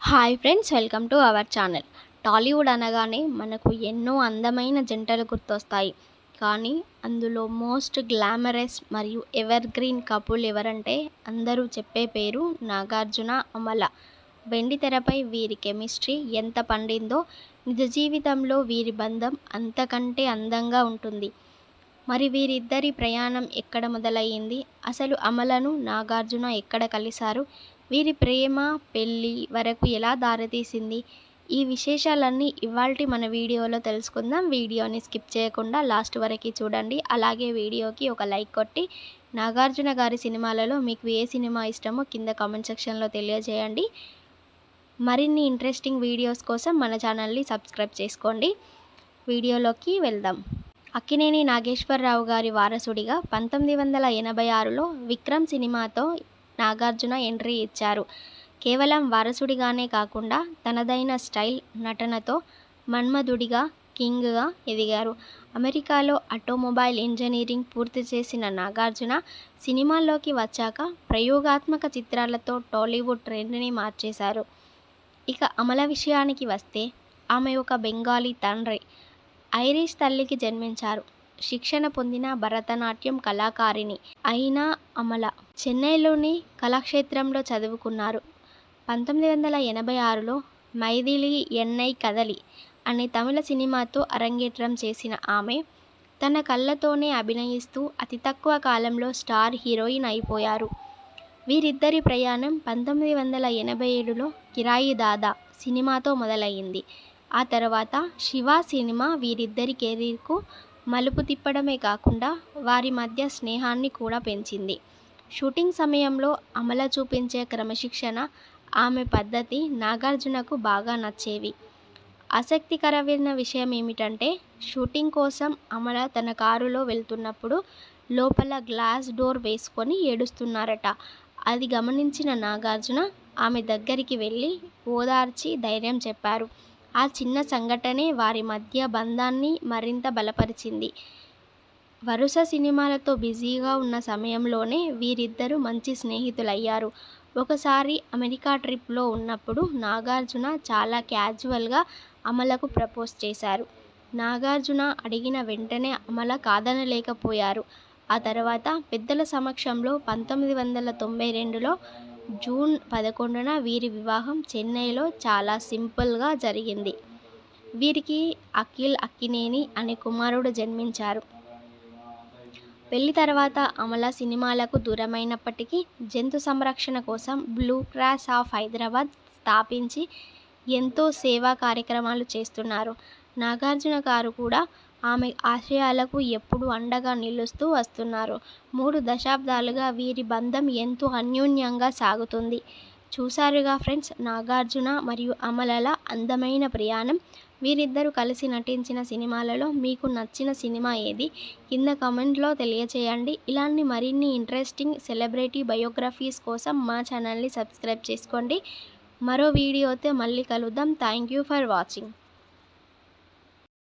Hi friends, welcome to our channel. Tollywood అనగానే మనకు ఎన్నో అందమైన జంటలు గుర్తొస్తాయి. కానీ అందులో మోస్ట్ గ్లామరస్ మరియు ఎవర్ గ్రీన్ కపుల్ ఎవరంటే అందరూ చెప్పే పేరు నాగార్జున, అమల. వెండి తెరపై వీరి కెమిస్ట్రీ ఎంత పండిందో నిజ జీవితంలో వీరి బంధం అంతకంటే అందంగా ఉంటుంది. మరి వీరిద్దరి ప్రయాణం ఎక్కడ మొదలయ్యింది? అసలు అమలను నాగార్జున ఎక్కడ కలిశారు? వీరి ప్రేమ పెళ్ళి వరకు ఎలా దారితీసింది? ఈ విశేషాలన్నీ ఇవాల్టి మన వీడియోలో తెలుసుకుందాం. వీడియోని స్కిప్ చేయకుండా లాస్ట్ వరకు చూడండి. అలాగే వీడియోకి ఒక లైక్ కొట్టి నాగార్జున గారి సినిమాలలో మీకు ఏ సినిమా ఇష్టమో కింద కామెంట్ సెక్షన్లో తెలియజేయండి. మరిన్ని ఇంట్రెస్టింగ్ వీడియోస్ కోసం మన ఛానల్ని సబ్స్క్రైబ్ చేసుకోండి. వీడియోలోకి వెళ్దాం. అక్కినేని నాగేశ్వరరావు గారి వారసుడిగా 1986లో విక్రమ్ సినిమాతో నాగార్జున ఎంట్రీ ఇచ్చారు. కేవలం వారసుడిగానే కాకుండా తనదైన స్టైల్, నటనతో మన్మధుడిగా, కింగ్గా ఎదిగారు. అమెరికాలో ఆటోమొబైల్ ఇంజనీరింగ్ పూర్తి చేసిన నాగార్జున సినిమాల్లోకి వచ్చాక ప్రయోగాత్మక చిత్రాలతో టాలీవుడ్ ట్రెండ్ని మార్చేశారు. ఇక అమల విషయానికి వస్తే ఆమె ఒక బెంగాలీ తండ్రి, ఐరిష్ తల్లికి జన్మించారు. శిక్షణ పొందిన భరతనాట్యం కళాకారిణి అయిన అమల చెన్నైలోని కళాక్షేత్రంలో చదువుకున్నారు. 1986లో మైథిలి ఎన్నై కదలి అనే తమిళ సినిమాతో అరంగేట్రం చేసిన ఆమె తన కళ్ళతోనే అభినయిస్తూ అతి తక్కువ కాలంలో స్టార్ హీరోయిన్ అయిపోయారు. వీరిద్దరి ప్రయాణం 1987లో కిరాయి దాదా సినిమాతో మొదలయ్యింది. ఆ తర్వాత శివ సినిమా వీరిద్దరి కెరీర్కు మలుపు తిప్పడమే కాకుండా వారి మధ్య స్నేహాన్ని కూడా పెంచింది. షూటింగ్ సమయంలో అమల చూపించే క్రమశిక్షణ, ఆమె పద్ధతి నాగార్జునకు బాగా నచ్చేవి. ఆసక్తికరమైన విషయం ఏమిటంటే షూటింగ్ కోసం అమల తన కారులో వెళ్తున్నప్పుడు లోపల గ్లాస్ డోర్ వేసుకొని ఏడుస్తున్నారట. అది గమనించిన నాగార్జున ఆమె దగ్గరికి వెళ్ళి ఓదార్చి ధైర్యం చెప్పారు. ఆ చిన్న సంఘటనే వారి మధ్య బంధాన్ని మరింత బలపరిచింది. వరుస సినిమాలతో బిజీగా ఉన్న సమయంలోనే వీరిద్దరూ మంచి స్నేహితులయ్యారు. ఒకసారి అమెరికా ట్రిప్లో ఉన్నప్పుడు నాగార్జున చాలా క్యాజువల్గా అమలకు ప్రపోజ్ చేశారు. నాగార్జున అడిగిన వెంటనే అమల కాదనలేకపోయారు. ఆ తర్వాత పెద్దల సమక్షంలో 1992లో జూన్ 11న వీరి వివాహం చెన్నైలో చాలా సింపుల్గా జరిగింది. వీరికి అఖిల్ అక్కినేని అనే కుమారుడు జన్మించారు. పెళ్లి తర్వాత అమల సినిమాలకు దూరమైనప్పటికీ జంతు సంరక్షణ కోసం బ్లూ క్రాస్ ఆఫ్ హైదరాబాద్ స్థాపించి ఎంతో సేవా కార్యక్రమాలు చేస్తున్నారు. నాగార్జున గారు కూడా ఆమె ఆశయాలకు ఎప్పుడూ అండగా నిలుస్తూ వస్తున్నారు. 3 దశాబ్దాలుగా వీరి బంధం ఎంతో అన్యోన్యంగా సాగుతుంది. చూశారుగా ఫ్రెండ్స్, నాగార్జున మరియు అమలల అందమైన ప్రయాణం. వీరిద్దరూ కలిసి నటించిన సినిమాలలో మీకు నచ్చిన సినిమా ఏది? కింద కామెంట్లో తెలియచేయండి. ఇలాంటి మరిన్ని ఇంట్రెస్టింగ్ సెలబ్రిటీ బయోగ్రఫీస్ కోసం మా ఛానల్ని సబ్స్క్రైబ్ చేసుకోండి. మరో వీడియోతో మళ్ళీ కలుద్దాం. Thank you for watching.